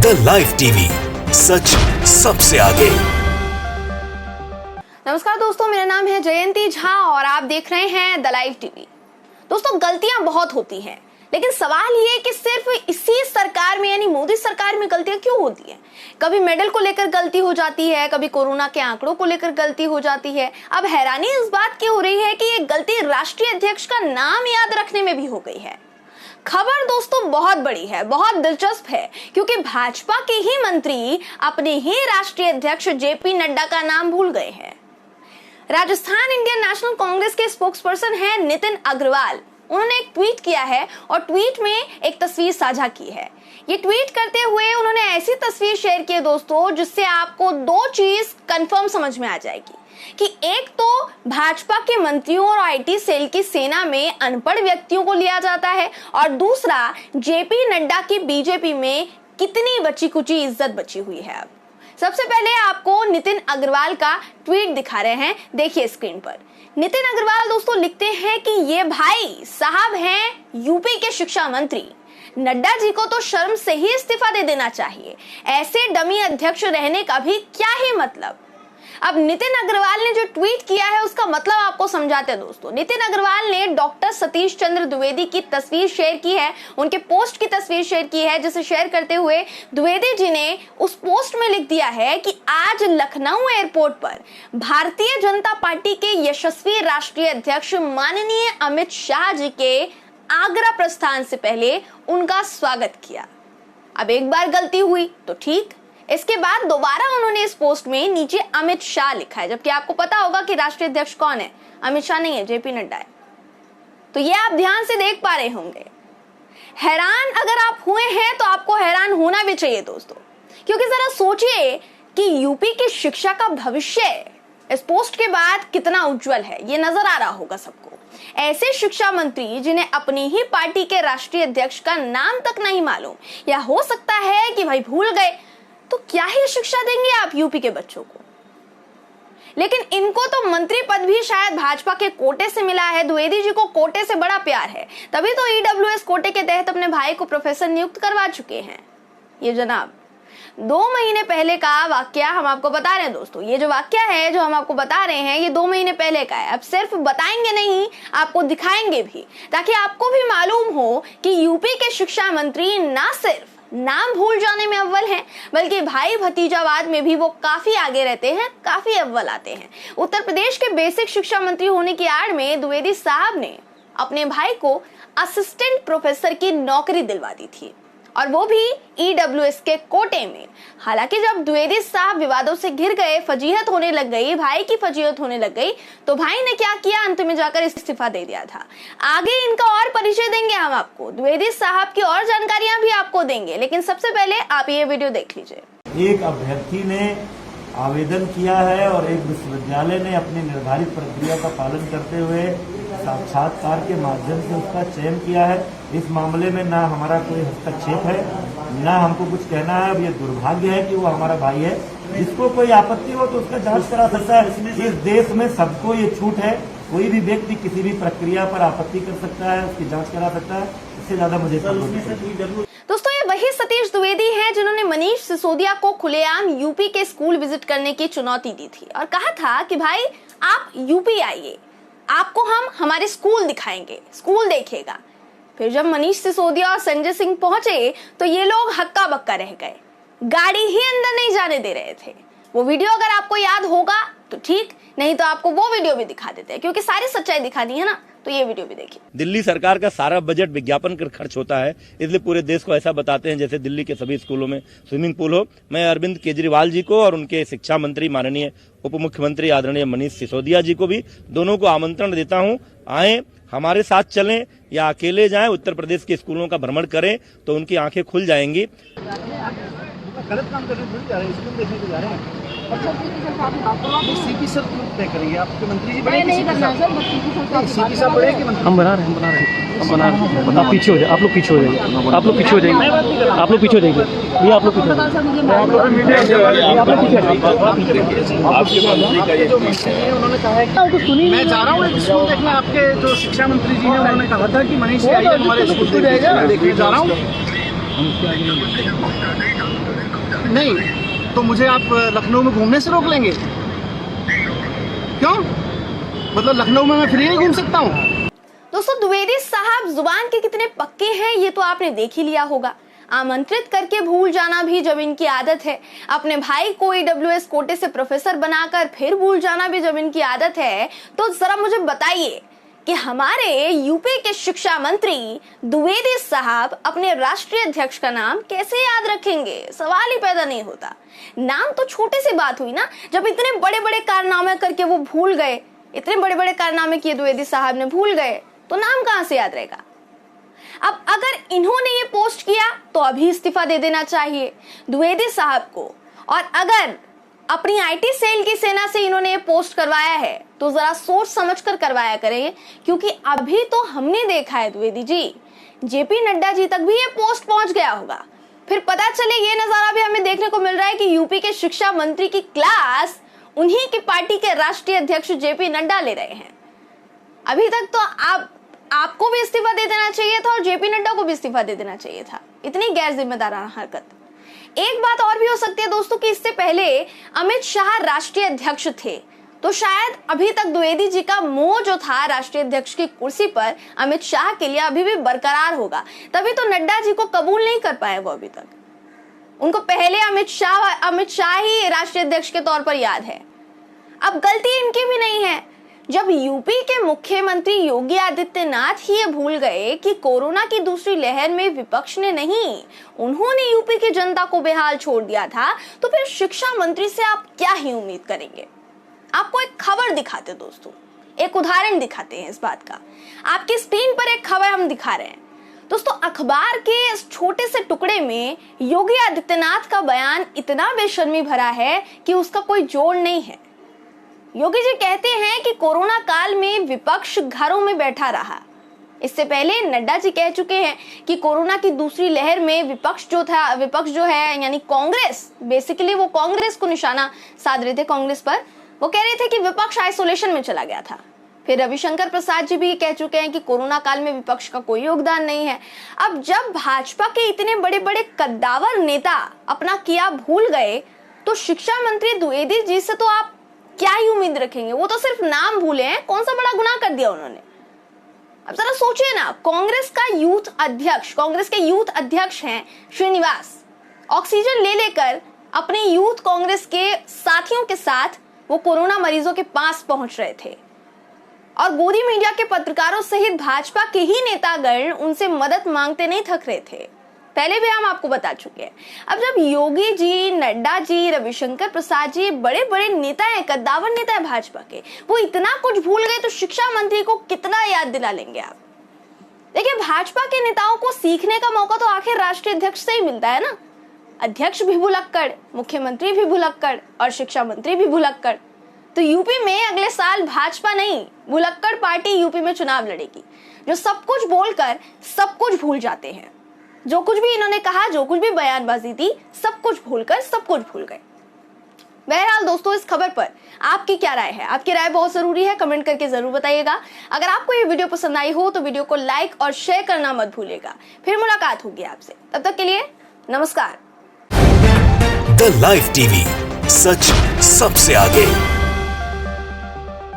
The live TV, सच सबसे आगे। नमस्कार दोस्तों, मेरा नाम है जयंती झा और आप देख रहे हैं द लाइव टीवी। दोस्तों, गलतियां बहुत होती हैं, लेकिन सवाल ये कि सिर्फ इसी सरकार में यानी मोदी सरकार में गलतियां क्यों होती हैं? कभी मेडल को लेकर गलती हो जाती है, कभी कोरोना के आंकड़ों को लेकर गलती हो जाती है। अब हैरानी इस बात की हो रही है कि ये गलती राष्ट्रीय अध्यक्ष का नाम याद रखने में भी हो गई है। खबर दोस्तों बहुत बड़ी है, बहुत दिलचस्प है, क्योंकि भाजपा के ही मंत्री अपने ही राष्ट्रीय अध्यक्ष जेपी नड्डा का नाम भूल गए हैं। राजस्थान इंडियन नेशनल कांग्रेस के स्पोक्सपर्सन हैं नितिन अग्रवाल। उन्होंने एक ट्वीट किया है और ट्वीट में एक तस्वीर साझा की है। ये ट्वीट करते हुए उन्होंने ऐसी तस्वीर शेयर की है दोस्तों, जिससे आपको दो चीज कंफर्म समझ में आ जाएगी कि एक तो भाजपा के मंत्रियों और आईटी सेल की सेना में अनपढ़ व्यक्तियों को लिया जाता है, और दूसरा जेपी नड्डा की बीजेपी में कितनी बची कुची इज्जत बची हुई है। अब सबसे पहले आपको नितिन अग्रवाल का ट्वीट दिखा रहे हैं, देखिए स्क्रीन पर। नितिन अग्रवाल दोस्तों लिखते हैं कि ये भाई साहब हैं यूपी के शिक्षा मंत्री, नड्डा जी को तो शर्म से ही इस्तीफा दे देना चाहिए। ऐसे डमी अध्यक्ष रहने का भी क्या ही मतलब। अब नितिन अग्रवाल ने जो ट्वीट किया है उसका मतलब आपको समझाते हैं दोस्तों। नितिन अग्रवाल ने डॉक्टर सतीश चंद्र द्विवेदी की तस्वीर शेयर की है, उनके पोस्ट की तस्वीर शेयर की है, जिसे शेयर करते हुए द्विवेदी जी ने उस पोस्ट में लिख दिया है कि आज लखनऊ एयरपोर्ट पर भारतीय जनता पार्टी के यशस्वी राष्ट्रीय अध्यक्ष माननीय अमित शाह जी के आगरा प्रस्थान से पहले उनका स्वागत किया। अब एक बार गलती हुई तो ठीक, इसके बाद दोबारा उन्होंने इस पोस्ट में नीचे अमित शाह लिखा है, जबकि आपको पता होगा कि राष्ट्रीय अध्यक्ष कौन है। अमित शाह नहीं है, जेपी नड्डा है। तो ये आप ध्यान से देख पा रहे होंगे। हैरान अगर आप हुए हैं तो आपको हैरान होना भी चाहिए दोस्तों, क्योंकि जरा सोचिए कि यूपी की शिक्षा का भविष्य इस पोस्ट के बाद कितना उज्जवल है, ये नजर आ रहा होगा सबको। ऐसे शिक्षा मंत्री जिन्हें अपनी ही पार्टी के राष्ट्रीय अध्यक्ष का नाम तक नहीं मालूम, या हो सकता है कि भाई भूल गए, तो क्या ही शिक्षा देंगे आप यूपी के बच्चों को। लेकिन इनको तो मंत्री पद भी शायद भाजपा के कोटे से मिला है। द्विवेदी जी को कोटे से बड़ा प्यार है, तभी तो ईडब्ल्यूएस कोटे के तहत अपने भाई को प्रोफेसर नियुक्त करवा चुके हैं ये जनाब। 2 महीने पहले का वाकया हम आपको बता रहे हैं दोस्तों। ये जो वाकया है जो हम आपको बता रहे हैं, ये 2 महीने पहले का है। अब सिर्फ बताएंगे नहीं, आपको दिखाएंगे भी, ताकि आपको भी मालूम हो कि यूपी के शिक्षा मंत्री ना सिर्फ नाम भूल जाने में अव्वल हैं, बल्कि भाई भतीजावाद में भी वो काफी आगे रहते हैं, काफी अव्वल आते हैं। उत्तर प्रदेश के बेसिक शिक्षा मंत्री होने की आड़ में द्विवेदी साहब ने अपने भाई को असिस्टेंट प्रोफेसर की नौकरी दिलवा दी थी, और वो भी ईडब्ल्यूएस के कोटे में। हालांकि जब द्विवेदी साहब विवादों से घिर गए, फजीहत होने लग गई, भाई की फजीहत होने लग गई, तो भाई ने क्या किया, अंत में जाकर इस्तीफा दे दिया था। आगे इनका और परिचय देंगे हम आपको, द्विवेदी साहब की और जानकारियां भी आपको देंगे, लेकिन सबसे पहले आप ये वीडियो देख लीजिए। एक अभ्यर्थी ने आवेदन किया है और एक विश्वविद्यालय ने अपनी निर्धारित प्रक्रिया का पालन करते हुए साक्षात्कार के माध्यम से उसका चयन किया है। इस मामले में ना हमारा कोई हस्तक्षेप है, ना हमको कुछ कहना है। अब ये दुर्भाग्य है कि वो हमारा भाई है। जिसको कोई आपत्ति हो तो उसका जांच करा सकता है। इस देश में सबको ये छूट है, कोई भी व्यक्ति किसी भी प्रक्रिया पर आपत्ति कर सकता है, उसकी जाँच करा सकता है। इससे ज्यादा मुझे दोस्तों, ये वही सतीश द्विवेदी हैं जिन्होंने मनीष सिसोदिया को खुलेआम यूपी के स्कूल विजिट करने की चुनौती दी थी और कहा था कि भाई आप यूपी आइए, आपको हम हमारे स्कूल दिखाएंगे, स्कूल देखिएगा। फिर जब मनीष सिसोदिया और संजय सिंह पहुंचे तो ये लोग हक्का बक्का रह गए, गाड़ी ही अंदर नहीं जाने दे रहे थे। वो वीडियो अगर आपको याद होगा तो ठीक, नहीं तो आपको वो वीडियो भी दिखा देते हैं, क्योंकि सारी सच्चाई दिखानी है ना। तो ये वीडियो भी देखिए। दिल्ली सरकार का सारा बजट विज्ञापन कर खर्च होता है, इसलिए पूरे देश को ऐसा बताते हैं जैसे दिल्ली के सभी स्कूलों में स्विमिंग पूल हो। मैं अरविंद केजरीवाल जी को और उनके शिक्षा मंत्री माननीय उप मुख्यमंत्री आदरणीय मनीष सिसोदिया जी को भी, दोनों को आमंत्रण देता हूं, आए, हमारे साथ चलें या अकेले जाएं, उत्तर प्रदेश के स्कूलों का भ्रमण करें तो उनकी आंखें खुल जाएंगी। गलत काम करने थोड़ी जा रहे हैं, स्कूल देखने को जा रहे हैं। सीपी सर तय करेंगे, आपके मंत्री जी बने नहीं करना सर, सीपी साहब बड़े कि हम बना रहे हैं। आप पीछे हो जाए, आप लोग पीछे हो जाइए, आप लोग पीछे हो जाइए, आप लोग पीछे हो जाइए, ये आप लोग पीछे हो जाइए। उन्होंने कहा है कि मैं जा रहा हूँ स्कूल देखने। आपके जो शिक्षा मंत्री जी ने उन्होंने कहा था कि मनीष जी आइए हमारे स्कूल देखने जा रहा हूँ। नहीं तो मुझे आप लखनऊ में घूमने से रोक लेंगे? क्यों? मतलब लखनऊ में मैं फ्री नहीं घूम सकता हूँ? दोस्तों, द्विवेदी साहब जुबान के कितने पक्के हैं ये तो आपने देख ही लिया होगा। आमंत्रित करके भूल जाना भी जब इनकी आदत है, अपने भाई को ईडब्ल्यूएस कोटे से प्रोफेसर बनाकर फिर भूल जाना भी जब इनकी आदत है, तो जरा मुझे बताइए कि हमारे यूपी के शिक्षा मंत्री द्विवेदी साहब अपने राष्ट्रीय अध्यक्ष का नाम कैसे याद रखेंगे? सवाल ही पैदा नहीं होता। नाम तो छोटी सी बात हुई ना, जब इतने बड़े बड़े कारनामे करके वो भूल गए, इतने बड़े बड़े कारनामे किए द्विवेदी साहब ने, भूल गए तो नाम कहां से याद रहेगा? अब अगर इन्होंने ये पोस्ट किया तो अभी इस्तीफा दे देना चाहिए द्विवेदी साहब को, और अगर अपनी आईटी सेल की सेना से इन्होंने ये पोस्ट करवाया है तो जरा सोच समझकर करवाया करें, क्योंकि अभी तो हमने देखा है द्विवेदी जी, जेपी नड्डा जी तक भी ये पोस्ट पहुंच गया होगा। फिर पता चले ये नजारा भी हमें देखने को मिल रहा है कि यूपी के शिक्षा मंत्री की क्लास उन्हीं की पार्टी के राष्ट्रीय अध्यक्ष जेपी नड्डा ले रहे हैं। अभी तक तो आपको भी इस्तीफा दे देना चाहिए था और जेपी नड्डा को भी इस्तीफा दे देना चाहिए था। इतनी गैर जिम्मेदाराना हरकत। एक बात और भी हो सकती है दोस्तों कि इससे पहले अमित शाह राष्ट्रीय अध्यक्ष थे, तो शायद अभी तक द्विवेदी जी का मोह जो था राष्ट्रीय अध्यक्ष की कुर्सी पर अमित शाह के लिए अभी भी बरकरार होगा, तभी तो नड्डा जी को कबूल नहीं कर पाए वो अभी तक। उनको पहले अमित शाह ही राष्ट्रीय अध्यक्ष के तौर पर याद है। अब गलती इनकी भी नहीं है, जब यूपी के मुख्यमंत्री योगी आदित्यनाथ ही ये भूल गए कि कोरोना की दूसरी लहर में विपक्ष ने नहीं, उन्होंने यूपी की जनता को बेहाल छोड़ दिया था, तो फिर शिक्षा मंत्री से आप क्या ही उम्मीद करेंगे? आपको एक खबर दिखाते दोस्तों, एक उदाहरण दिखाते हैं इस बात का। आपकी स्क्रीन पर एक खबर हम दिखा रहे हैं दोस्तों। अखबार के इस छोटे से टुकड़े में योगी आदित्यनाथ का बयान इतना बेशर्मी भरा है कि उसका कोई जोड़ नहीं है। योगी जी कहते हैं कि कोरोना काल में विपक्ष घरों में बैठा रहा। इससे पहले नड्डा जी कह चुके हैं कि कोरोना की दूसरी लहर में विपक्ष जो है यानी कांग्रेस, बेसिकली वो कांग्रेस को निशाना साध रहे थे, कांग्रेस पर। वो कह रहे थे कि विपक्ष आइसोलेशन में चला गया था। फिर रविशंकर प्रसाद जी भी कह चुके हैं कि कोरोना काल में विपक्ष का कोई योगदान नहीं है। अब जब भाजपा के इतने बड़े बड़े कद्दावर नेता अपना किया भूल गए, तो शिक्षा मंत्री द्विवेदी जी से तो आप क्या ही उम्मीद रखेंगे? वो तो सिर्फ नाम भूले हैं, कौन सा बड़ा गुनाह कर दिया उन्होंने? अब जरा सोचिए ना, कांग्रेस के यूथ अध्यक्ष हैं श्रीनिवास, ऑक्सीजन ले लेकर अपने यूथ कांग्रेस के साथियों के साथ वो कोरोना मरीजों के पास पहुंच रहे थे, और गोदी मीडिया के पत्रकारों सहित भाजपा के ही नेतागण उनसे मदद मांगते नहीं थक रहे थे। पहले भी हम आपको बता चुके हैं। अब जब योगी जी, नड्डा जी, रविशंकर प्रसाद जी बड़े बड़े नेता हैं, कद्दावर नेता है भाजपा के, वो इतना कुछ भूल गए तो शिक्षा मंत्री को कितना याद दिला लेंगे आप? देखिए, भाजपा के नेताओं को सीखने का मौका तो आखिर राष्ट्रीय अध्यक्ष से ही मिलता है ना। अध्यक्ष भी भुलक्कड़, मुख्यमंत्री भी भुलक्कड़ और शिक्षा मंत्री भी भुलक्कड़। तो यूपी में अगले साल भाजपा नहीं, भुलक्कड़ पार्टी यूपी में चुनाव लड़ेगी, जो सब कुछ बोलकर सब कुछ भूल जाते हैं। जो कुछ भी इन्होंने कहा, जो कुछ भी बयानबाजी दी, सब कुछ भूलकर सब कुछ भूल गए। बहरहाल दोस्तों, इस खबर पर आपकी क्या राय है? आपकी राय बहुत जरूरी है, कमेंट करके जरूर बताइएगा। अगर आपको ये वीडियो पसंद आई हो तो वीडियो को लाइक और शेयर करना मत भूलिएगा। फिर मुलाकात होगी आपसे, तब तक के लिए नमस्कार। द लाइव टीवी, सच सबसे आगे।